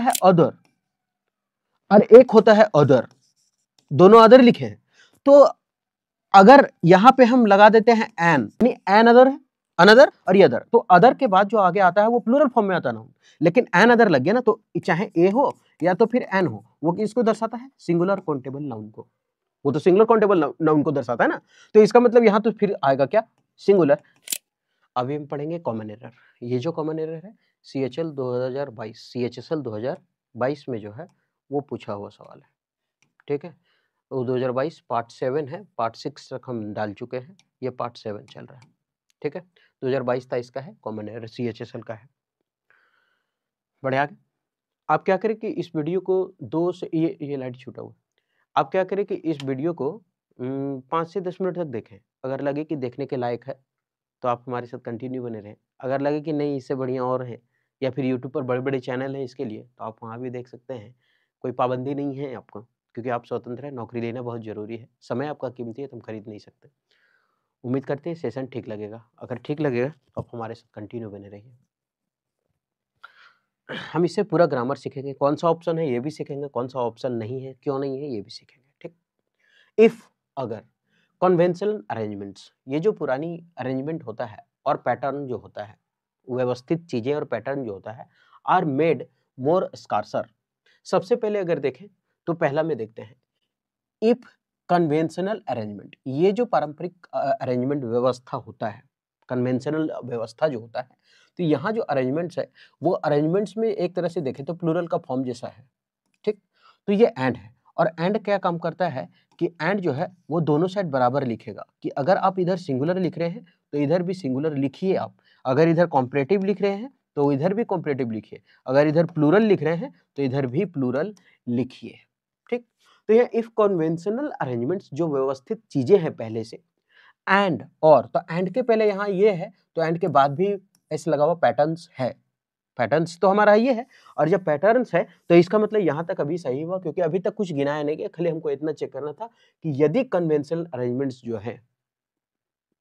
है अदर और एक होता है अदर, दोनों अदर लिखे हैं। तो अगर यहां पे हम लगा देते हैं एन, यानी एन अदर है, अनदर और ये अदर, तो अदर के बाद जो आगे आता है वो प्लूरल फॉर्म में आता है नाउन। लेकिन एन अदर लग गया ना, तो चाहे ए हो या तो फिर एन हो, वो किसको दर्शाता है? सिंगुलर काउंटेबल नाउन को। वो तो सिंगुलर काउंटेबल नाउन को दर्शाता है ना, तो इसका मतलब यहां तो फिर आएगा क्या? सिंगुलर। अभी हम पढ़ेंगे कॉमन एरर। ये जो कॉमन एरर है CHL 2022 CHSL 2022 में जो है वो पूछा हुआ सवाल है, ठीक है। वो 2022 पार्ट 7 है, पार्ट 6 तक हम डाल चुके हैं, ये पार्ट 7 चल रहा है, ठीक है। 2022 था इसका है, कॉमन एरर CHSL का है। बढ़े आगे। आप क्या करें कि इस वीडियो को दो से ये लाइट छूटा हुआ, आप क्या करें कि इस वीडियो को 5 से 10 मिनट तक देखें। अगर लगे कि देखने के लायक है तो आप हमारे साथ कंटिन्यू बने रहें। अगर लगे कि नहीं इससे बढ़िया और है, या फिर यूट्यूब पर बड़े-बड़े चैनल हैं इसके लिए, तो आप वहाँ भी देख सकते हैं। कोई पाबंदी नहीं है आपको, क्योंकि आप स्वतंत्र हैं, नौकरी लेना बहुत ज़रूरी है। समय आपका कीमती है, तुम खरीद नहीं सकते। उम्मीद करते हैं सेशन ठीक लगेगा। अगर ठीक लगेगा तो आप हमारे साथ कंटिन्यू बने रहिए। हम इससे पूरा ग्रामर सीखेंगे, कौन सा ऑप्शन है ये भी सीखेंगे, कौन सा ऑप्शन नहीं है, क्यों नहीं है ये भी सीखेंगे, ठीक। इफ, अगर, कन्वेंशनल अरेंजमेंट्स, ये जो पुरानी अरेंजमेंट होता है और पैटर्न जो होता है, व्यवस्थित चीजें और पैटर्न जो होता है, आर मेड मोर स्कार्सर। सबसे पहले अगर देखें तो पहला में देखते हैं इफ कन्वेंशनल अरेंजमेंट। ये जो पारंपरिक अरेंजमेंट व्यवस्था होता है, कन्वेंशनल व्यवस्था जो होता है, तो यहाँ जो अरेंजमेंट्स है वो अरेंजमेंट्स में एक तरह से देखें तो प्लूरल का फॉर्म जैसा है, ठीक। तो ये एंड है, और एंड क्या काम करता है कि एंड जो है वो दोनों साइड बराबर लिखेगा, कि अगर आप इधर सिंगुलर लिख रहे हैं तो इधर भी सिंगुलर लिखिए आप, अगर इधर कॉम्परेटिव लिख रहे हैं तो इधर भी कॉम्परेटिव लिखिए, अगर इधर प्लूरल लिख रहे हैं तो इधर भी प्लूरल लिखिए, ठीक। तो यह इफ कन्वेंशनल अरेंजमेंट्स जो व्यवस्थित चीजें हैं पहले से, एंड और, तो एंड के पहले यहाँ ये है तो एंड के बाद भी ऐसे लगा हुआ पैटर्न्स है, पैटर्न्स तो हमारा ये है, और जब पैटर्न्स है तो इसका मतलब यहाँ तक अभी सही हुआ, क्योंकि अभी तक कुछ गिनाया नहीं गया, खाली हमको इतना चेक करना था कि यदि कन्वेंशनल अरेंजमेंट्स जो है,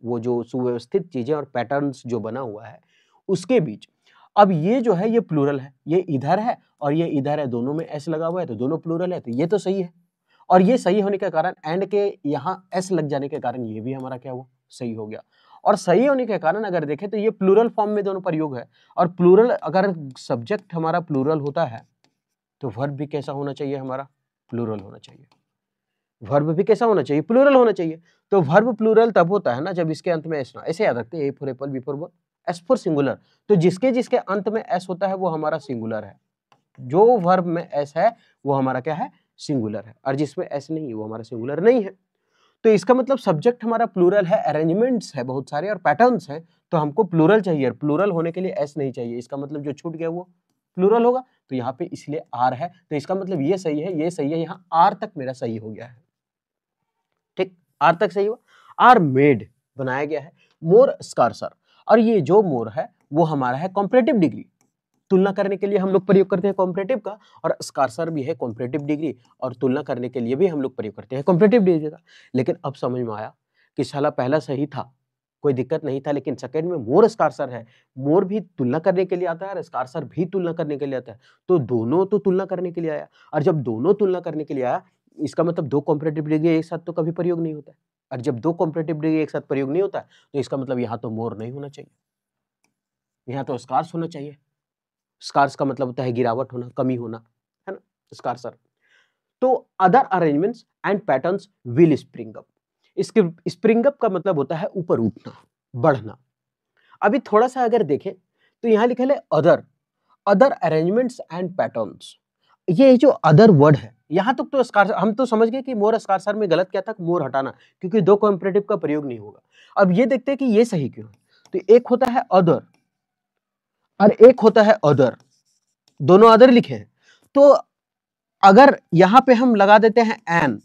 वो जो सुव्यवस्थित चीजें और पैटर्न्स जो बना हुआ है उसके बीच, अब ये जो है ये प्लूरल है, ये इधर है और ये इधर है, दोनों में एस लगा हुआ है तो दोनों प्लूरल है, तो ये तो सही है। और ये सही होने के कारण, एंड के यहाँ एस लग जाने के कारण ये भी हमारा क्या हुआ? सही हो गया। और सही होने के कारण अगर देखें तो ये प्लूरल फॉर्म में दोनों प्रयोग है, और प्लूरल, अगर सब्जेक्ट हमारा प्लूरल होता है तो वर्ब भी कैसा होना चाहिए? हमारा प्लूरल होना चाहिए। वर्ब भी कैसा होना चाहिए? प्लूरल होना चाहिए। तो वर्ब प्लूरल तब होता है ना जब इसके अंत में एस ना, ऐसे याद रखते हैं, A for apple, B for ball, S for singular. तो जिसके जिसके अंत में एस होता है वो हमारा सिंगुलर है, जो वर्ब में एस है वो हमारा क्या है? सिंगुलर है, और जिसमें एस नहीं है वो हमारा सिंगुलर नहीं है। तो इसका मतलब सब्जेक्ट हमारा प्लूरल है, अरेंजमेंट्स है बहुत सारे और पैटर्न्स हैं, तो हमको प्लूरल चाहिए, प्लूरल होने के लिए एस नहीं चाहिए, इसका मतलब जो छूट गया वो प्लूरल होगा। तो यहाँ पे इसलिए आर है, तो इसका मतलब ये सही है, ये सही है, यहाँ आर तक मेरा सही हो गया है, ठीक। आर तक सही हुआ। आर मेड बनाया गया है मोर स्कार्सर, और ये जो मोर है वो हमारा है कॉम्परेटिव डिग्री, तुलना करने के लिए हम लोग प्रयोग करते हैं कॉम्परेटिव का, और स्कार्सर भी है कॉम्परेटिव डिग्री, और तुलना करने के लिए भी हम लोग प्रयोग करते हैं कॉम्परेटिव डिग्री का। लेकिन अब समझ में आया कि साला पहला सही था, कोई दिक्कत नहीं था, लेकिन सेकंड में मोर स्कार्सर है, मोर भी तुलना करने के लिए आता है और स्कार्सर भी तुलना करने के लिए आता है, तो दोनों तो तुलना करने के लिए आया, और जब दोनों तुलना करने के लिए आया, इसका मतलब दो कॉम्परेटिव डिग्री एक साथ तो कभी प्रयोग नहीं होता है, और जब दो कॉम्परेटिव डिग्री एक साथ प्रयोग नहीं होता है तो इसका मतलब यहाँ तो मोर नहीं होना चाहिए, यहाँ तो स्कार्स होना चाहिए। स्कार्स का मतलब होता है गिरावट होना, कमी होना, है ना, स्कार्सर। तो other arrangements and patterns will spring up. इसके स्प्रिंग अप का मतलब होता है ऊपर उठना, बढ़ना। अभी थोड़ा सा अगर देखें तो यहाँ लिखा है other, other arrangements and patterns. ये जो अदर वर्ड है यहाँ तक तो स्कार्सर हम तो समझ गए कि मोर स्कार्सर में गलत क्या था? मोर हटाना, क्योंकि दो कॉम्परेटिव का प्रयोग नहीं होगा। अब ये देखते हैं कि ये सही क्यों है। तो एक होता है अदर और एक होता है अदर, दोनों अदर लिखे हैं। तो अगर यहां पे हम लगा देते हैं एन,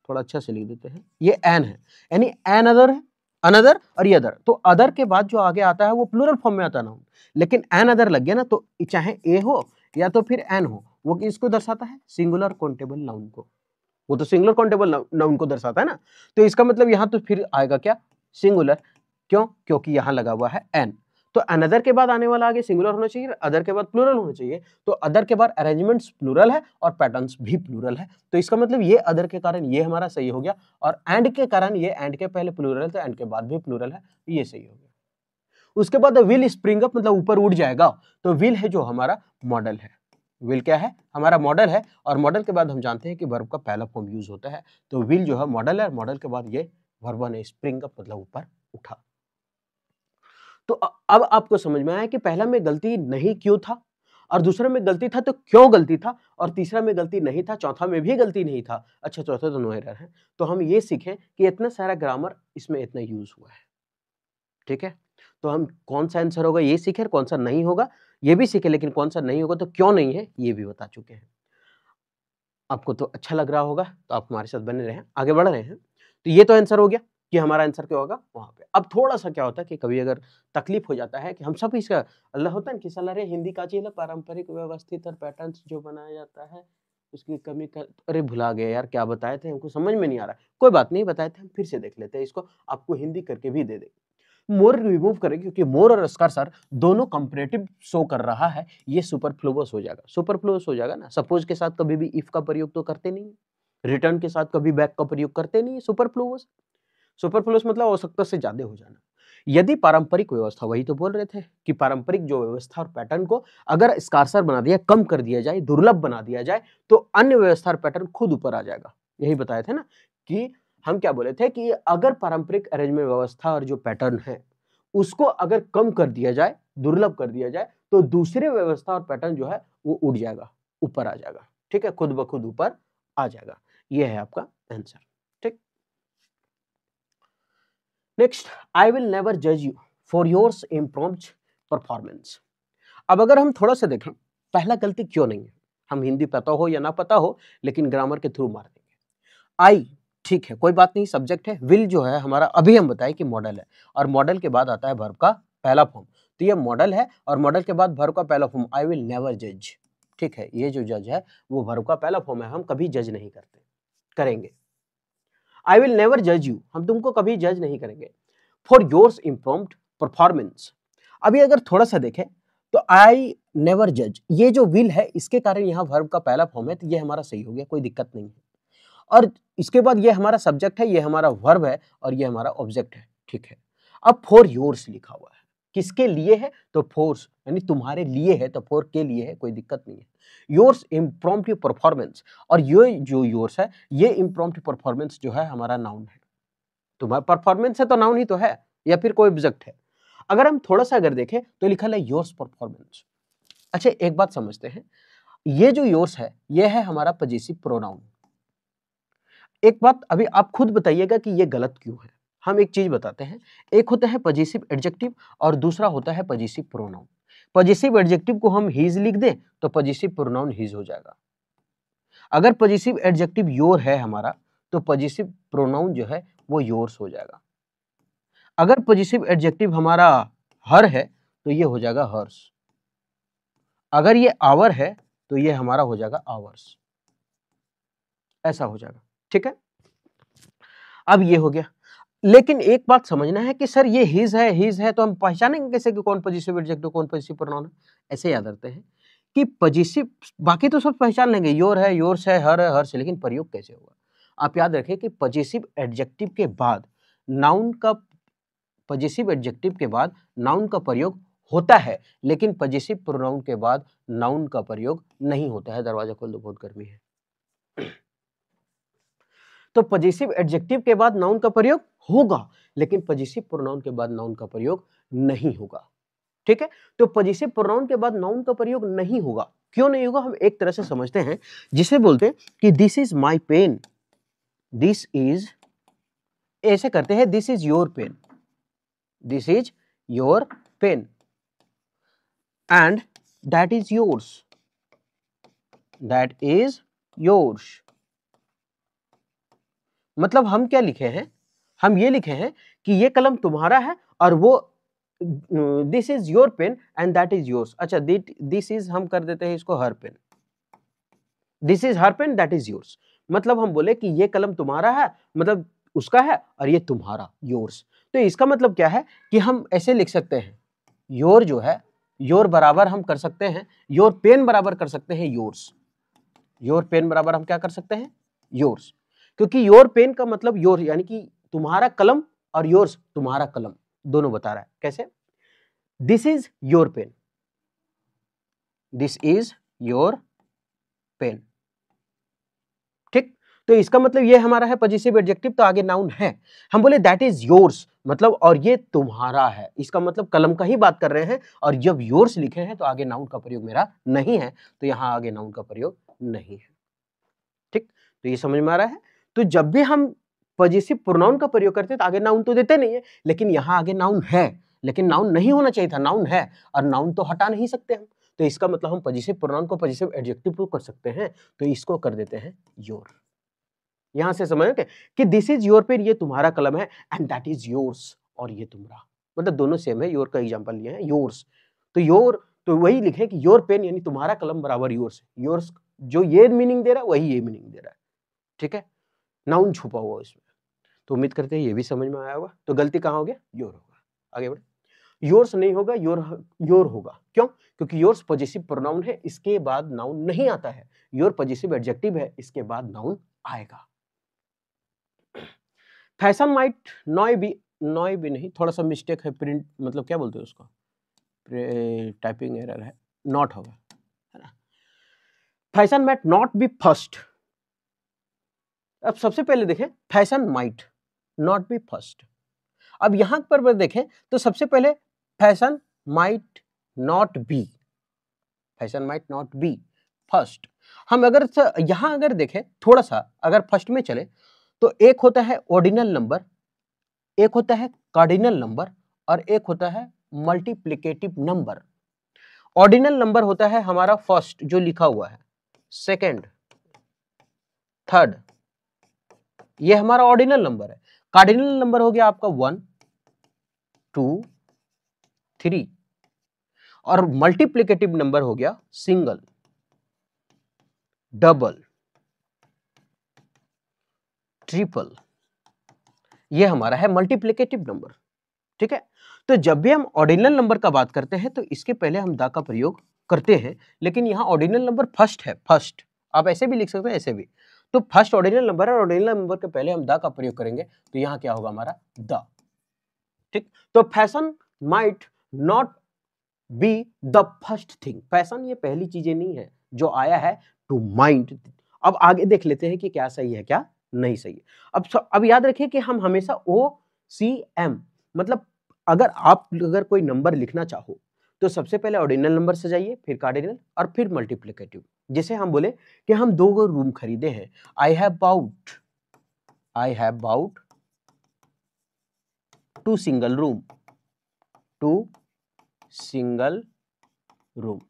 थोड़ा अच्छा से लिख देते हैं, ये एन है, यानी एन अदर है, अनदर और ये अदर, तो अदर के बाद जो आगे आता है वो प्लूरल फॉर्म में आता है नाउन। लेकिन एन अदर लग गया ना, तो चाहे ए हो या तो फिर एन हो, वो किसको दर्शाता है? सिंगुलर काउंटेबल नाउन को। वो तो सिंगुलर काउंटेबल नाउन को दर्शाता है ना, तो इसका मतलब यहां तो फिर आएगा क्या? सिंगुलर। क्यों? क्योंकि यहां लगा हुआ है एन। तो अनदर के बाद आने वाला आगे सिंगुलर होना चाहिए, अदर के बाद प्लूरल होना चाहिए। तो अदर के बाद अरेंजमेंट्स प्लूरल है और पैटर्न्स भी प्लूरल है। तो इसका मतलब ये अदर के कारण ये हमारा सही हो गया, और एंड के कारण ये एंड के पहले प्लूरल तो एंड के बाद भी प्लूरल है, ये सही हो गया। उसके बाद विल स्प्रिंग अप मतलब ऊपर उड़ जाएगा। तो विल है जो हमारा मॉडल है, विल क्या है हमारा मॉडल है, और मॉडल के बाद हम जानते हैं कि वर्ब का पहला फॉर्म यूज होता है। तो विल जो है मॉडल है, मॉडल के बाद ये वर्ब ने स्प्रिंग अप मतलब ऊपर उठा। तो अब आपको समझ में आया कि पहला में गलती नहीं क्यों था, और दूसरे में गलती था तो क्यों गलती था, और तीसरा में गलती नहीं था, चौथा में भी गलती नहीं था। अच्छा, चौथा तो नो एरर है। तो हम ये सीखें कि इतना सारा ग्रामर इसमें इतना यूज हुआ है, ठीक है। तो हम कौन सा आंसर होगा ये सीखे, कौन सा नहीं होगा ये भी सीखे, लेकिन कौन सा नहीं होगा तो क्यों नहीं है ये भी बता चुके हैं। आपको तो अच्छा लग रहा होगा, तो आप हमारे साथ बने रहे, आगे बढ़ रहे हैं। तो ये तो आंसर हो गया कि हमारा आंसर क्या होगा वहां पे। अब थोड़ा सा क्या होता है कि कभी अगर तकलीफ हो जाता है कि हम सब इसका अल्लाह होता है कि साला रे हिंदी का चीज पारंपरिक व्यवस्थित और पैटर्न्स जो बनाया जाता है उसकी कमी कर, अरे भुला गए यार क्या बताए थे, हमको समझ में नहीं आ रहा। कोई बात नहीं, बताए थे, हम फिर से देख लेते हैं इसको, आपको हिंदी करके भी दे देंगे। मोर रिमूव करें क्योंकि मोर और स्कर्सर दोनों कंपैरेटिव शो कर रहा है, ये सुपरफ्लुअस हो जाएगा। सुपरफ्लुअस हो जाएगा ना, सपोज के साथ कभी भी इफ का प्रयोग तो करते नहीं, रिटर्न के साथ कभी बैक का प्रयोग करते नहीं। सुपरफ्लुअस, सुपरफ्लुअस मतलब आवश्यकता से ज्यादा हो जाना। यदि पारंपरिक व्यवस्था, वही तो बोल रहे थे कि पारंपरिक जो व्यवस्था और पैटर्न को अगर स्कार्सर बना दिया, कम कर दिया जाए, दुर्लभ बना दिया जाए, तो अन्य व्यवस्था और पैटर्न खुद ऊपर आ जाएगा। यही बताए थे ना कि हम क्या बोले थे कि अगर पारंपरिक अरेंजमेंट व्यवस्था और जो पैटर्न है उसको अगर कम कर दिया जाए, दुर्लभ कर दिया जाए, तो दूसरे व्यवस्था और पैटर्न जो है वो उड़ जाएगा, ऊपर आ जाएगा, ठीक है, खुद ब खुद ऊपर आ जाएगा। ये है आपका आंसर, ठीक। नेक्स्ट, आई विल नेवर जज यू फॉर योर्स इम्प्रॉम्प्ट परफॉर्मेंस। अब अगर हम थोड़ा सा देखें, पहला गलती क्यों नहीं है, हम हिंदी पता हो या ना पता हो लेकिन ग्रामर के थ्रू मार देंगे। आई, ठीक है, कोई बात नहीं, सब्जेक्ट है। विल जो है हमारा अभी हम बताए कि मॉडल है, और मॉडल के बाद आता है वर्ब का पहला फॉर्म। तो ये मॉडल है और मॉडल के बाद वर्ब का पहला फॉर्म, आई विल नेवर जज, ठीक है। ये जो जज है वो वर्ब का पहला फॉर्म है, हम कभी जज नहीं करते, करेंगे। आई विल नेवर जज यू, हम तुमको कभी जज नहीं करेंगे फॉर योर्स इम्प्रॉम्प्ट परफॉर्मेंस। अभी अगर थोड़ा सा देखें तो आई नेवर जज, ये जो विल है इसके कारण यहाँ वर्ब का पहला फॉर्म है, तो ये हमारा सही हो गया, कोई दिक्कत नहीं है। और इसके बाद ये हमारा सब्जेक्ट है, ये हमारा वर्ब है, और ये हमारा ऑब्जेक्ट है, ठीक है। अब फॉर योर्स लिखा हुआ है, किसके लिए है, तो फोर्स यानी तुम्हारे लिए है, तो फॉर के लिए है, कोई दिक्कत नहीं है। योर्स इम्प्रॉम्प्ट परफॉर्मेंस, और ये जो योर्स है ये इम्प्रॉम्प्ट परफॉर्मेंस जो है हमारा नाउन है। तुम्हारा परफॉर्मेंस है तो नाउन ही तो है, या फिर कोई ऑब्जेक्ट है। अगर हम थोड़ा सा अगर देखें तो लिखा है योर्स परफॉर्मेंस। अच्छा, एक बात समझते हैं, ये जो योर्स है ये है हमारा पजेसिव प्रोनाउन। एक बात अभी आप खुद बताइएगा कि ये गलत क्यों है। हम एक चीज बताते हैं, एक होता है पजेसिव एडजेक्टिव और दूसरा होता है पजेसिव प्रोनाउन। पजेसिव एडजेक्टिव को हम हीज लिख दें तो पजेसिव प्रोनाउन हीज हो जाएगा। अगर पजेसिव एडजेक्टिव योर है हमारा तो पजेसिव प्रोनाउन जो है वो योर्स हो जाएगा। अगर पजेसिव एडजेक्टिव हमारा हर है तो ये हो जाएगा हर्स। अगर ये आवर है तो ये हमारा हो जाएगा आवर्स, ऐसा हो जाएगा, ठीक है। अब ये हो गया, लेकिन एक बात समझना है कि सर ये हिज है तो हम पहचानेंगे कैसे कि कौन पजेसिव एडजेक्टिव कौन पजेसिव प्रोनाउन है। ऐसे याद रखते हैं कि पजेसिव बाकी तो सब पहचान लेंगे, योर है, योर्स है, हर है, हर्ष है, लेकिन प्रयोग कैसे होगा। आप याद रखें कि पजेसिव एडजेक्टिव के बाद नाउन का, पजेसिव एडजेक्टिव के बाद नाउन का प्रयोग होता है, लेकिन पजेसिव प्रोनाउन के बाद नाउन का प्रयोग नहीं होता है। दरवाजा खोल दो, बहुत गर्मी है। तो पजेसिव एडजेक्टिव के बाद नाउन का प्रयोग होगा, लेकिन पजेसिव प्रोनाउन के बाद नाउन का प्रयोग नहीं होगा, ठीक है। तो पजेसिव प्रोनाउन के बाद नाउन का प्रयोग नहीं होगा, क्यों नहीं होगा हम एक तरह से समझते हैं, जिसे बोलते हैं कि this is my pen, this is, ऐसे करते हैं, this is your pen, this is your pen and that is yours, that is yours. मतलब हम क्या लिखे हैं, हम ये लिखे हैं कि ये कलम तुम्हारा है और वो this is your pen and that is yours. अच्छा, दिस इज हम कर देते हैं इसको her pen, this is her pen that is yours. मतलब हम बोले कि ये कलम तुम्हारा है, मतलब उसका है, और ये तुम्हारा, योर्स। तो इसका मतलब क्या है कि हम ऐसे लिख सकते हैं, योर जो है, योर बराबर हम कर सकते हैं, योर पेन बराबर कर सकते हैं योर्स। योर पेन बराबर हम क्या कर सकते हैं, योर्स, क्योंकि योर पेन का मतलब योर यानी कि तुम्हारा कलम, और योर्स तुम्हारा कलम, दोनों बता रहा है। कैसे? This is your pen, this is your pen. ठीक, तो इसका मतलब ये हमारा है पॉजिटिव एडजेक्टिव, तो आगे नाउन है। हम बोले दैट इज योर्स, मतलब और ये तुम्हारा है, इसका मतलब कलम का ही बात कर रहे हैं, और जब योर्स लिखे हैं तो आगे नाउन का प्रयोग मेरा नहीं है, तो यहां आगे नाउन का प्रयोग नहीं है। ठीक, तो ये समझ में आ रहा है। तो जब भी हम पॉजिटिव प्रोनाउन का प्रयोग करते हैं तो आगे नाउन तो देते नहीं है, लेकिन यहां आगे नाउन है, लेकिन नाउन नहीं होना चाहिए था, नाउन है, और नाउन तो हटा नहीं सकते हम, तो इसका मतलब हम पॉजिटिव प्रोनाउन को पॉजिटिव एडजेक्टिव को कर सकते हैं, तो इसको कर देते हैं योर। यहां से समझोगे कि दिस इज योर पेन, ये तुम्हारा कलम है, एंड दैट इज योर्स, और ये तुम्हारा, मतलब दोनों सेम है, योर का एग्जांपल लिए हैं योर्स, तो योर, तो वही लिखें कि योर पेन यानी तुम्हारा कलम बराबर योर्स, योर्स जो ये मीनिंग दे रहा है वही ये मीनिंग दे रहा है। ठीक है, नाउन छुपा हुआ इसमें। तो उम्मीद करते हैं ये भी समझ में आया होगा। तो गलती कहाँ हो गया, योर होगा। आगे बढ़े, योर्स नहीं होगा, योर होगा। क्यों? क्योंकि योर्स पॉजिटिव प्रोनाउन है, इसके बाद नाउन नहीं आता है, योर पॉजिटिव एडजेक्टिव है, इसके बाद नाउन आएगा। फैशन माइट नॉय भी नहीं, थोड़ा सा मिस्टेक है, प्रिंट मतलब क्या बोलते हैं उसको, टाइपिंग एरर है, नॉट होगा, है ना। Fashion might not be first. अब सबसे पहले देखें, fashion might not be first. अब यहां पर देखें तो सबसे पहले fashion might not be, fashion might not be first. हम अगर यहां अगर देखें थोड़ा सा, अगर फर्स्ट में चले तो एक होता है ऑर्डिनल नंबर, एक होता है कार्डिनल नंबर, और एक होता है मल्टीप्लिकेटिव नंबर। ऑर्डिनल नंबर होता है हमारा फर्स्ट जो लिखा हुआ है, सेकंड, थर्ड, ये हमारा ऑर्डिनल नंबर है। कार्डिनल नंबर हो गया आपका 1, 2, 3, और मल्टीप्लिकेटिव नंबर हो गया सिंगल, डबल, ट्रिपल, ये हमारा है मल्टीप्लिकेटिव नंबर। ठीक है, तो जब भी हम ऑर्डिनल नंबर का बात करते हैं तो इसके पहले हम दा का प्रयोग करते हैं, लेकिन यहाँ ऑर्डिनल नंबर फर्स्ट है, फर्स्ट, आप ऐसे भी लिख सकते हैं, ऐसे भी, तो फर्स्ट ऑर्डिनल नंबर है, ऑर्डिनल नंबर के पहले हम दा का प्रयोग करेंगे, तो यहाँ क्या होगा हमारा द। ठीक, तो fashion might not be the first thing, fashion ये पहली चीजें नहीं है जो आया है टू माइंड। अब आगे देख लेते हैं कि क्या सही है क्या नहीं सही है। अब याद रखिए कि हम हमेशा OCM, मतलब अगर कोई नंबर लिखना चाहो तो सबसे पहले ऑर्डिनल नंबर से जाइए, फिर कार्डिनल, और फिर मल्टीप्लिकेटिव। जैसे हम बोले कि हम 2 रूम खरीदे हैं, I have bought 2 single room, 2 single room.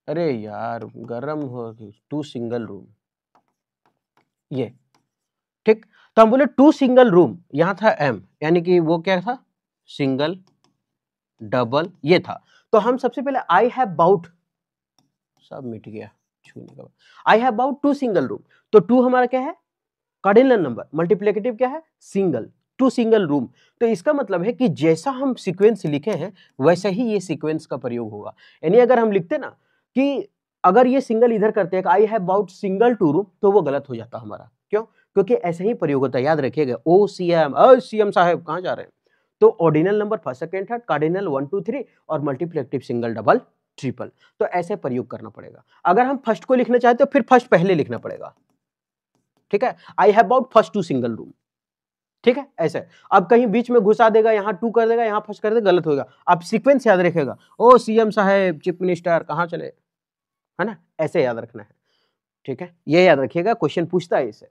अरे यार गरम हो, 2 सिंगल रूम, ये ठीक। तो हम बोले 2 सिंगल रूम, यहां था M, यानी कि वो क्या था, सिंगल, डबल, ये था। तो हम सबसे पहले आई हैव बाउट, सब मिट गया छूने का, I have bought 2 single room, तो 2 हमारा क्या है, कार्डिनल नंबर, मल्टीप्लिकेटिव क्या है, सिंगल, 2 सिंगल रूम। तो इसका मतलब है कि जैसा हम सीक्वेंस लिखे हैं वैसा ही ये सीक्वेंस का प्रयोग होगा। यानी अगर हम लिखते ना कि अगर ये सिंगल इधर करते हैं I have bought single 2 room, तो वो गलत हो जाता हमारा। क्यों? क्योंकि ऐसे ही प्रयोग होता है, याद रखिएगा। OCM साहब कहां जा रहे हैं, तो ordinal number first second third, cardinal 1 2 3, और मल्टीप्लिकेटिव सिंगल डबल ट्रिपल, तो ऐसे प्रयोग करना पड़ेगा। अगर हम फर्स्ट को लिखना चाहते तो फिर फर्स्ट पहले लिखना पड़ेगा। ठीक है, I have bought first 2 single room. ठीक है, ऐसे। अब कहीं बीच में घुसा देगा, यहां 2 कर देगा, यहां फर्स्ट कर देगा, गलत होगा। आप सीक्वेंस याद रखेगा, CM साहब, चीफ मिनिस्टर कहां चले, है ना, ऐसे याद रखना है। ठीक है, ये याद रखिएगा, क्वेश्चन पूछता है इसे।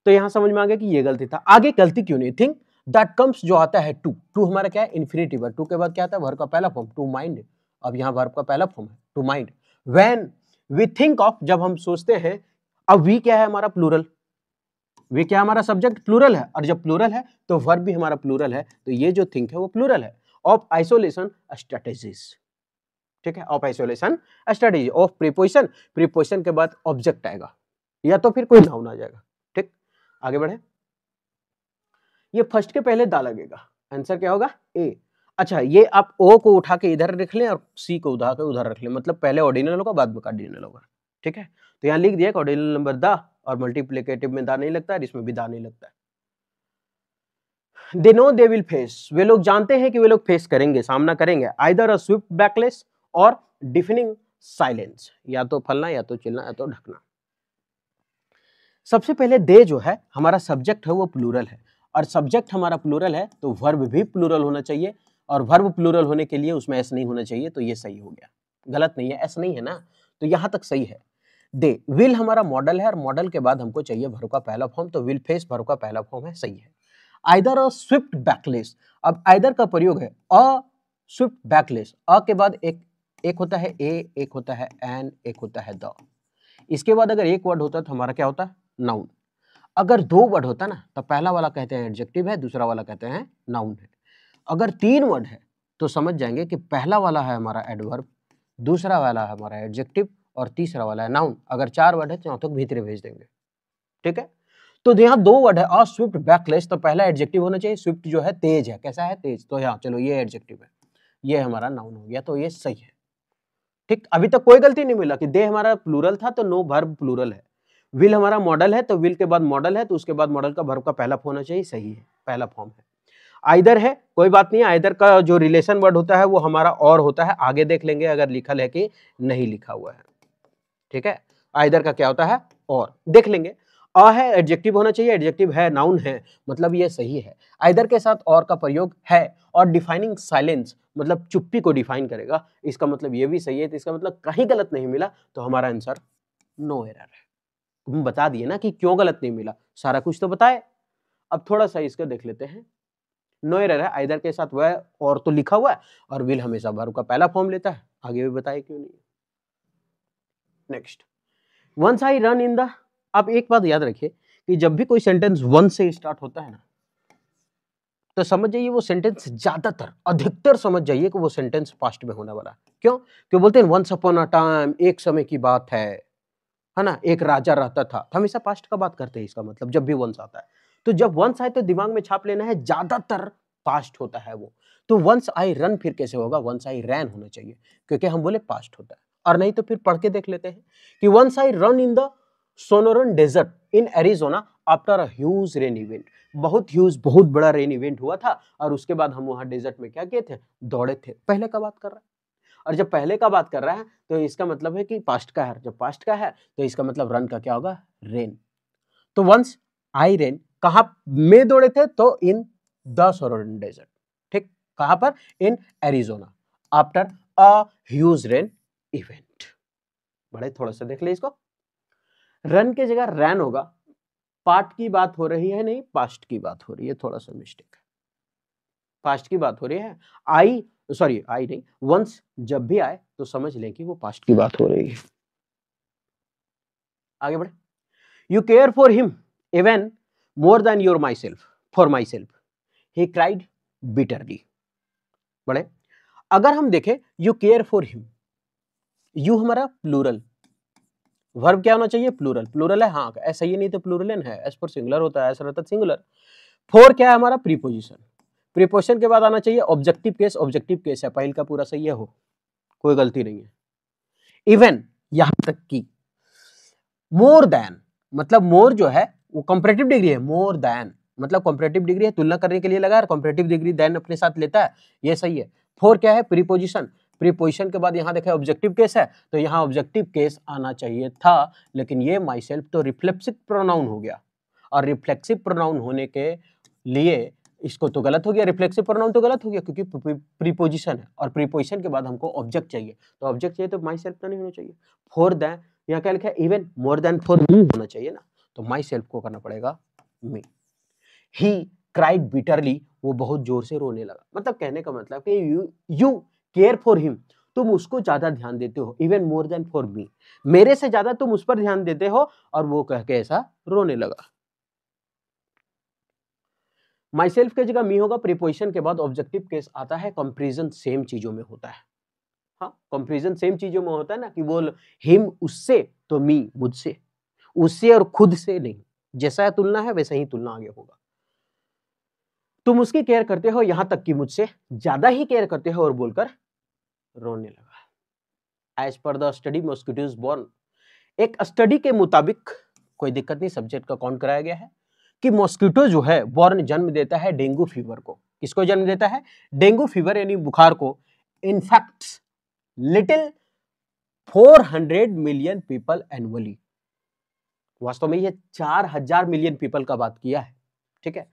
तो यहां समझ में आ गया कि ये गलती था। आगे गलती क्यों नहीं, थिंक दैट कम्स जो आता है टू हमारा क्या है, इन्फिनिटिव है। टू के बाद क्या आता है, वर्ब का पहला फॉर्म, टू माइंड। अब यहां वर्ब का पहला फॉर्म है to mind. When we think of, जब हम सोचते हैं, अब वी क्या है हमारा, प्लूरल, वे क्या हमारा सब्जेक्ट प्लूरल है, और जब प्लूरल है तो वर्ब भी हमारा प्लूरल है, तो ये जो थिंक है वो प्लूरल है। ऑफ आइसोलेशन स्ट्रेटेजीज, ठीक है, of isolation strategy. Of preposition, preposition के बाद ऑब्जेक्ट आएगा, या तो फिर कोई नाउन आ जाएगा। ठीक, आगे बढ़े। ये फर्स्ट के पहले दा लगेगा, आंसर क्या होगा? ए। अच्छा, ये आप ओ को उठा के इधर रख लें और सी को उठा के उधर रख लें, मतलब पहले ऑर्डिनल होगा बाद में कार्डिनल होगा, ठीक है। तो यहाँ लिख दिया ऑर्डिनल नंबर द, और मल्टीप्लिकेटिव में दा नहीं लगता है, इसमें भी दा नहीं लगता है। They know they will face, वे लोग जानते हैं कि वे लोग फेस करेंगे, सामना करेंगे, आइदर अ स्विफ्ट बैकलेस और डिफिनिंग साइलेंस, या तो फलना या तो चिल्लना या तो ढकना। सबसे पहले दे जो है हमारा सब्जेक्ट है वो प्लूरल है, और सब्जेक्ट हमारा प्लूरल है तो वर्ब भी प्लूरल होना चाहिए, और वर्ब प्लूरल होने के लिए उसमें एस नहीं होना चाहिए, तो ये सही हो गया, गलत नहीं है, एस नहीं है ना, तो यहां तक सही है। दे, विल हमारा मॉडल है, और मॉडल के बाद हमको चाहिए वर्ब का पहला फॉर्म, तो विल फेस वर्ब का पहला फॉर्म है, सही है। आइदर अ स्विफ्ट बैकलेस, अब आइदर का प्रयोग है अ स्विफ्ट बैकलेस, अ के बाद एक होता है ए, एक होता है एन, एक होता है द, इसके बाद अगर एक वर्ड होता तो हमारा क्या होता है? नाउन। अगर दो वर्ड होता ना तो पहला वाला कहते हैं एडजेक्टिव है, दूसरा वाला कहते हैं नाउन है। अगर तीन वर्ड है तो समझ जाएंगे कि पहला वाला है हमारा एडवर्ब, दूसरा वाला है हमारा एडजेक्टिव, और तीसरा वाला है नाउन। अगर चार वर्ड है तो चौथे भीतरे भेज देंगे, ठीक है। तो यहाँ दो वर्ड है अ स्विफ्ट बैकलेस, तो पहला एडजेक्टिव होना चाहिए, स्विफ्ट जो है तेज है, कैसा है? तेज। तो यहाँ चलो ये एडजेक्टिव है, ये हमारा नाउन हो गया, तो ये सही है, ठीक। अभी तक कोई गलती नहीं मिला कि दे हमारा प्लूरल था तो नो वर्ब प्लूरल है, विल हमारा मॉडल है तो विल के बाद मॉडल है तो उसके बाद मॉडल का वर्ब का पहला होना चाहिए, सही है, पहला फॉर्म है। आइदर है, कोई बात नहीं, आइदर का जो रिलेशन वर्ड होता है वो हमारा और होता है, आगे देख लेंगे अगर लिखल है कि नहीं लिखा हुआ है, ठीक है। आइदर का क्या होता है? और देख लेंगे। अ है एडजेक्टिव होना चाहिए, एडजेक्टिव है, नाउन है, मतलब ये सही है। आइदर के साथ और का प्रयोग है, और डिफाइनिंग साइलेंस मतलब चुप्पी को डिफाइन करेगा, इसका मतलब ये भी सही है, तो इसका मतलब कहीं गलत नहीं मिला, तो हमारा आंसर नो एरर है। हम बता दिए ना कि क्यों गलत नहीं मिला, सारा कुछ तो बताए। अब थोड़ा सा इसका देख लेते हैं। नो एरर है, आइदर के साथ वह और तो लिखा हुआ है, और विल हमेशा वर्ब का पहला फॉर्म लेता है, आगे भी बताए क्यों नहीं। Next, once I run in the, आप एक बात याद रखिए कि जब भी कोई सेंटेंस वन से स्टार्ट होता है ना, तो समझ जाइए वो सेंटेंस ज्यादातर अधिकतर समझ जाइए कि वो सेंटेंस पास्ट में होने वाला है। क्यों? क्यों बोलते हैं वंस अपॉन अ टाइम, एक समय की बात है ना, एक राजा रहता था, तो हमेशा पास्ट का बात करते हैं, इसका मतलब जब भी वंस आता है, तो जब वंस आए तो दिमाग में छाप लेना है ज्यादातर पास्ट होता है वो। तो वंस आई रन फिर कैसे होगा? वंस आई रैन होना चाहिए, क्योंकि हम बोले पास्ट होता है। और नहीं तो फिर पढ़ के देख लेते हैं कि once I run in the Sonoran desert in Arizona after a huge rain event, बहुत बड़ा रेन इवेंट हुआ था, और उसके बाद हम वहां डेजर्ट में क्या किए थे? दौड़े थे। पहले का बात कर रहा है, और जब पहले का बात कर रहा है तो इसका मतलब है कि पास्ट का है, जब पास्ट का है तो इसका मतलब रन का क्या होगा? रेन। तो वंस आई रेन कहां में दौड़े थे? तो इन द सोनोरन डेजर्ट, ठीक। कहां पर? In Arizona after a huge rain event. बड़े थोड़ा सा देख ले इसको, रन की जगह रैन होगा, पार्ट की बात हो रही है, नहीं पास्ट की बात हो रही है, थोड़ा सा मिस्टेक है, पास्ट की बात हो रही है। आई, सॉरी आई नहीं, वंस जब भी आए तो समझ लें कि वो पास्ट की बात हो रही है। आगे बढ़े, you care for him even more than your my self, for my self, he cried bitterly. बड़े, अगर हम देखें you care for him, you हमारा प्लूरल, वर्ब क्या होना चाहिए? प्लूरल, प्लूरल है, हाँ ऐसा ही नहीं तो प्लूरल है, एस पर सिंगुलर होता है, ऐसा रहता है सिंगुलर। फोर क्या है हमारा? प्रीपोजिशन, प्रीपोजिशन के बाद आना चाहिए ऑब्जेक्टिव केस, ऑब्जेक्टिव केस है, पहल का पूरा सही है, हो कोई गलती नहीं है। इवन यहां तक की, मोर देन मतलब मोर जो है वो कंपैरेटिव डिग्री है, मोर देन मतलब कंपैरेटिव डिग्री है, तुलना करने के लिए लगा, कंपैरेटिव डिग्री देन अपने साथ लेता है, ये सही है। फोर क्या है? प्रीपोजिशन, प्रीपोजिशन के बाद यहां देखा ऑब्जेक्टिव केस है, तो यहां ऑब्जेक्टिव केस आना चाहिए था, लेकिन ये माई सेल्फ तो रिफ्लेक्सिव प्रोनाउन हो गया, और रिफ्लेक्सिव प्रोनाउन होने के लिए इसको तो गलत हो गया, रिफ्लेक्सिव प्रोनाउन तो गलत हो गया क्योंकि प्रीपोजिशन है, और प्रीपोजिशन के बाद हमको ऑब्जेक्ट चाहिए, तो ऑब्जेक्ट चाहिए तो माई सेल्फ तो नहीं होना चाहिए। फोर देन, यहाँ क्या लिखा है? Even more than for me होना चाहिए ना, तो माई सेल्फ को करना पड़ेगा मी। ही क्राइड बिटरली, वो बहुत जोर से रोने लगा, मतलब कहने का मतलब कि यू केयर फॉर हिम, तुम उसको ज्यादा ध्यान देते हो, even more than for me, मेरे से ज्यादा तुम उस पर ध्यान देते हो, और वो कह के ऐसा रोने लगा। माई सेल्फ के जगह मी होगा, प्रीपोजिशन के बाद ऑब्जेक्टिव केस आता है, कंपैरिजन सेम चीजों में होता है। हाँ, कंपैरिजन सेम चीजों में होता है ना, कि बोल हिम उससे तो मी मुझसे, उससे और खुद से नहीं, जैसा तुलना है वैसा ही तुलना आगे होगा। तुम उसकी केयर करते हो यहां तक कि मुझसे ज्यादा ही केयर करते हो, और बोलकर रोने लगा। As per the study mosquitoes born, एक स्टडी के मुताबिक, कोई दिक्कत नहीं, सब्जेक्ट का काउंट कराया गया है, कि मॉस्किटो जो है बॉर्न जन्म देता है डेंगू फीवर को। किसको जन्म देता है? डेंगू फीवर यानी बुखार को। इनफैक्ट्स लिटिल 400 मिलियन पीपल एनुअली। वास्तव में ये 4000 मिलियन पीपल का बात किया है, ठीक है,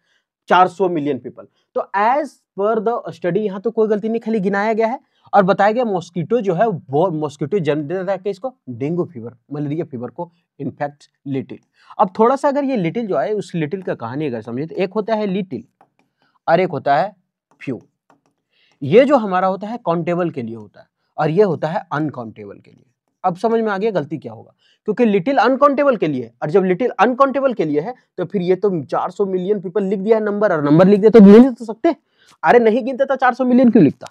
400 मिलियन पीपल। तो एज पर द स्टडी, यहां तो कोई गलती नहीं, खाली गिनाया गया है और बताया गया मॉस्किटो जो है वो मॉस्किटो जन्म देता है किसको? डेंगू फीवर, मलेरिया फीवर को। In fact little. अब थोड़ा सा अगर ये लिटिल जो है, उस लिटिल का कहानी अगर समझे तो एक होता है लिटिल और एक होता है फ्यू। ये जो हमारा होता है काउंटेबल के लिए होता है और ये होता है अनकाउंटेबल के लिए। अब समझ में आ गया गलती क्या होगा, क्योंकि लिटिल अनकाउंटेबल के लिए है और जब लिटिल अनकाउंटेबल के लिए है तो फिर ये तो 400 मिलियन पीपल लिख दिया नंबर, और नंबर लिख दिया तो गिन तो सकते। अरे नहीं गिनता था 400 मिलियन क्यों लिखता?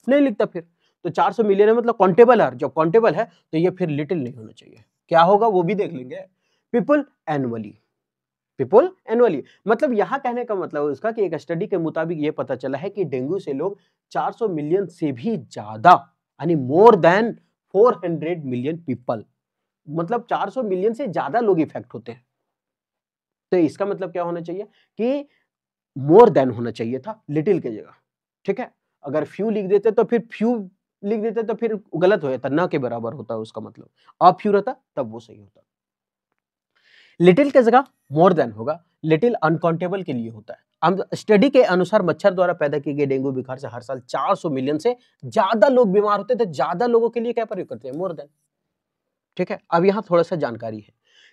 नहीं लिखता फिर। तो 400 मिलियन है मतलब काउंटेबल है, जब काउंटेबल है तो ये फिर लिटिल नहीं होना चाहिए। क्या होगा वो भी देख लेंगे। पीपल एनुअली, पीपल एनुअली मतलब यहां कहने का मतलब उसका कि एक स्टडी के मुताबिक ये पता चला है कि डेंगू से लोग 400 मिलियन से भी ज्यादा, यानी मोर देन 400 मिलियन पीपल, मतलब 400 मिलियन से ज्यादा लोग इफेक्ट होते हैं। तो इसका मतलब क्या होना चाहिए कि मोर देन होना चाहिए था लिटिल की जगह, ठीक है। अगर फ्यू लिख देते तो फिर फ्यू लिख देते तो फिर गलत हो जाता, ना के बराबर होता है उसका मतलब। अब फ्यू रहता तब वो सही होता। लिटिल की जगह मोर देन होगा। लिटिल अनकाउंटेबल के लिए होता है। हम स्टडी के अनुसार मच्छर द्वारा पैदा किए गए डेंगू बुखार से हर साल 400 मिलियन से ज्यादा लोग बीमार होते हैं। तो ज्यादा लोगों के लिए क्या प्रयोग करते हैं? मोर देन, ठीक है। अब यहां थोड़ा सा जानकारी है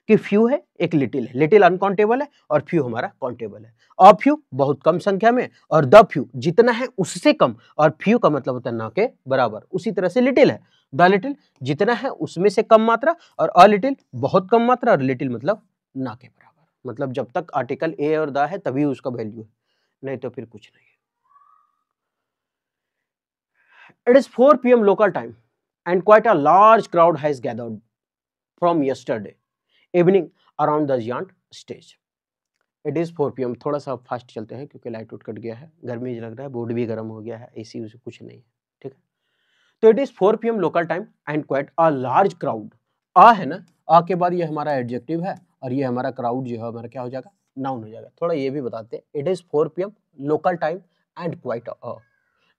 कि फ्यू है, एक लिटिल है। लिटिल अनकाउंटेबल है और फ्यू हमारा काउंटेबल है। अ फ्यू बहुत कम संख्या में, और द फ्यू जितना है उससे कम, और फ्यू का मतलब होता है ना के बराबर। उसी तरह से लिटिल है, द लिटिल जितना है उसमें से कम मात्रा, और अ लिटिल बहुत कम मात्रा, और लिटिल मतलब ना के बराबर। मतलब जब तक आर्टिकल ए और द है तभी उसका वैल्यू है, नहीं तो फिर कुछ नहीं है। It is 4 PM local time and quite a large crowd has gathered from yesterday evening around the giant stage. It is 4 PM। थोड़ा सा फास्ट चलते हैं क्योंकि लाइट उठ कट गया है, गर्मी लग रहा है, बोर्ड भी गर्म हो गया है, एसी उसी कुछ नहीं है, ठीक है। तो it is 4 PM local time and quite a large crowd. आ है ना, आ के बाद ये हमारा एडजेक्टिव है और ये हमारा क्राउड जो है हमारा क्या हो जाएगा? नाउन हो जाएगा। थोड़ा ये भी बताते हैं। It is 4 PM local time and quite a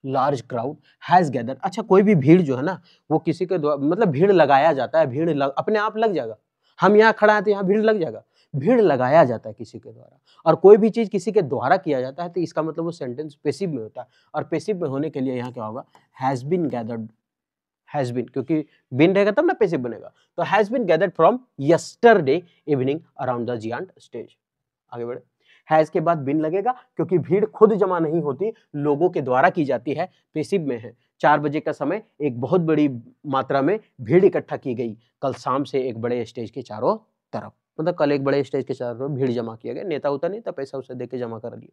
large crowd has gathered. अच्छा, कोई भी भीड़ जो है ना वो किसी के द्वारा, मतलब भीड़ लगाया जाता है, अपने आप लग जाएगा। हम यहाँ खड़ा है तो यहाँ भीड़ लग जाएगा। भीड़ लगाया जाता है किसी के द्वारा, और कोई भी चीज किसी के द्वारा किया जाता है तो इसका मतलब वो सेंटेंस पेसिव में होता है। और पेसिव में होने के लिए यहाँ क्या होगा? Has been gathered. Has been, क्योंकि बीन रहेगा तब ना पेसिव बनेगा। तो has been gathered from yesterday evening around the giant stage. आगे बढ़े। हैज के बाद बिन लगेगा क्योंकि भीड़ खुद जमा नहीं होती, लोगों के द्वारा की जाती है, पेसिव में है। 4 बजे का समय एक बहुत बड़ी मात्रा में भीड़ इकट्ठा की गई कल शाम से एक बड़े स्टेज के चारों तरफ। मतलब कल एक बड़े स्टेज के चारों तरफ भीड़ जमा किया गया, नेता उता नहीं था, पैसा उसे देके जमा कर लिया।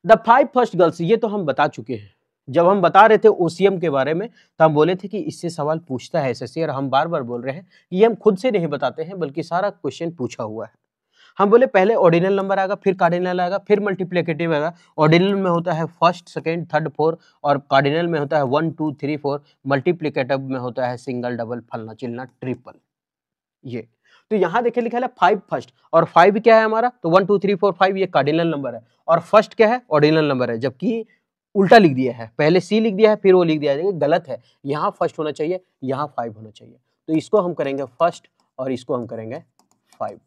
द 5 फर्स्ट गर्ल्स, ये तो हम बता चुके हैं। जब हम बता रहे थे ओसीएम के बारे में तो हम बोले थे कि इससे सवाल पूछता है एसएससी, और हम बार बार बोल रहे हैं ये हम खुद से नहीं बताते हैं बल्कि सारा क्वेश्चन पूछा हुआ है। हम बोले पहले ऑर्डिनल नंबर आएगा, फिर कार्डिनल आएगा, फिर मल्टीप्लिकेटिव आएगा। ऑर्डिनल में होता है फर्स्ट, सेकंड, थर्ड, फोर्थ, और कार्डिनल में होता है 1 2 3 4। मल्टीप्लिकेटिव में होता है सिंगल, डबल, फलना चिलना, ट्रिपल। ये तो यहाँ देखिए लिखा है 5 फर्स्ट, और 5 क्या है हमारा? तो 1 2 3 4 5 ये कार्डिनल नंबर है, और फर्स्ट क्या है? ऑर्डिनल नंबर है। जबकि उल्टा लिख दिया है, पहले सी लिख दिया है फिर वो लिख दिया है, गलत है। यहाँ फर्स्ट होना चाहिए, यहाँ 5 होना चाहिए। तो इसको हम करेंगे फर्स्ट और इसको हम करेंगे 5,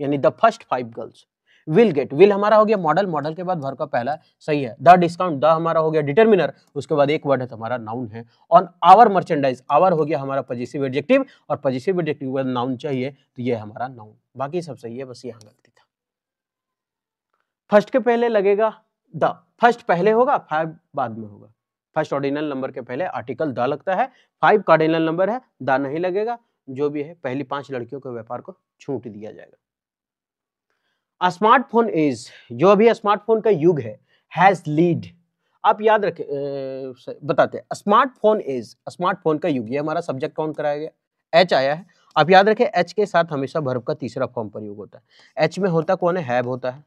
यानी the first 5 girls will get. Will हमारा हो गया मॉडल, मॉडल के बाद वर्ब का पहला सही है। द डिस्काउंट, द हमारा हो गया डिटरमिनर, उसके बाद एक वर्ड है तो हमारा नाउन है। ऑन आवर मर्चेंडाइज, आवर हो गया हमारा पजेसिव एडजेक्टिव, और पजेसिव एडजेक्टिव के बाद नाउन चाहिए तो ये हमारा नाउन। बाकी सब सही है, बस यहाँ गलती था। फर्स्ट के पहले लगेगा द, फर्स्ट पहले होगा, 5 बाद में होगा। फर्स्ट ऑर्डिनल नंबर के पहले आर्टिकल द लगता है, 5 कार्डिनल नंबर है, द नहीं लगेगा। जो भी है पहली 5 लड़कियों के व्यापार को छूट दिया जाएगा। स्मार्टफोन इज, जो अभी स्मार्टफोन का युग है, हैज लीड। आप याद रखें, बताते हैं स्मार्टफोन इज, स्मार्टफोन का युग, ये हमारा सब्जेक्ट काउंट कराया गया। एच आया है, आप याद रखें एच के साथ हमेशा वर्ब का तीसरा फॉर्म प्रयोग होता है। एच में होता कौन है? हैव होता है।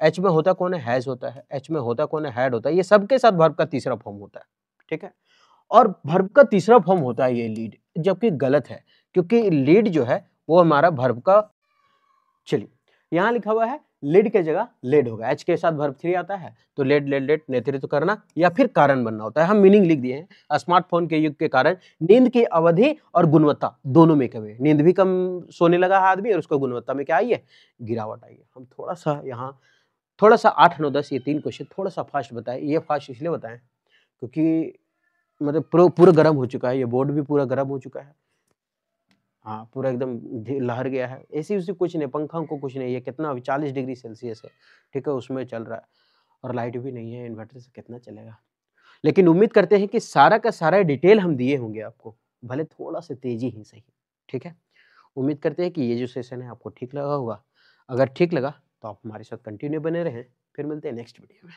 एच में होता कौन है, हैज होता है, एच में होता कौन है, हैड होता है, ये सबके साथ वर्ब का तीसरा फॉर्म होता है, ठीक है। और वर्ब का तीसरा फॉर्म होता है ये लीड, जबकि गलत है, क्योंकि लीड जो है वो हमारा वर्ब का, चलिए यहाँ लिखा हुआ है लीड के जगह लेड होगा, एच के साथ वर्ब 3 आता है तो लेड लेड लेड नेतृत्व करना या फिर कारण बनना होता है। हम मीनिंग लिख दिए हैं, स्मार्टफोन के युग के कारण नींद की अवधि और गुणवत्ता दोनों में कमी है, नींद भी कम सोने लगा है आदमी और उसको गुणवत्ता में क्या आई है, गिरावट आई है। हम थोड़ा सा यहाँ थोड़ा सा 8 9 10 ये 3 क्वेश्चन थोड़ा सा फास्ट बताएं, ये फास्ट इसलिए बताएं क्योंकि मतलब पूरा गर्म हो चुका है, ये बोर्ड भी पूरा गर्म हो चुका है, हाँ पूरा एकदम लहर गया है, एसी उसी कुछ नहीं, पंखा को कुछ नहीं, ये कितना अभी 40 डिग्री सेल्सियस है, ठीक है, उसमें चल रहा है और लाइट भी नहीं है, इन्वर्टर से कितना चलेगा। लेकिन उम्मीद करते हैं कि सारा का सारा डिटेल हम दिए होंगे आपको, भले थोड़ा सा तेजी ही सही, ठीक है। उम्मीद करते हैं कि ये जो सेशन है आपको ठीक लगा होगा, अगर ठीक लगा तो आप हमारे साथ कंटिन्यू बने रहें, फिर मिलते हैं नेक्स्ट वीडियो में।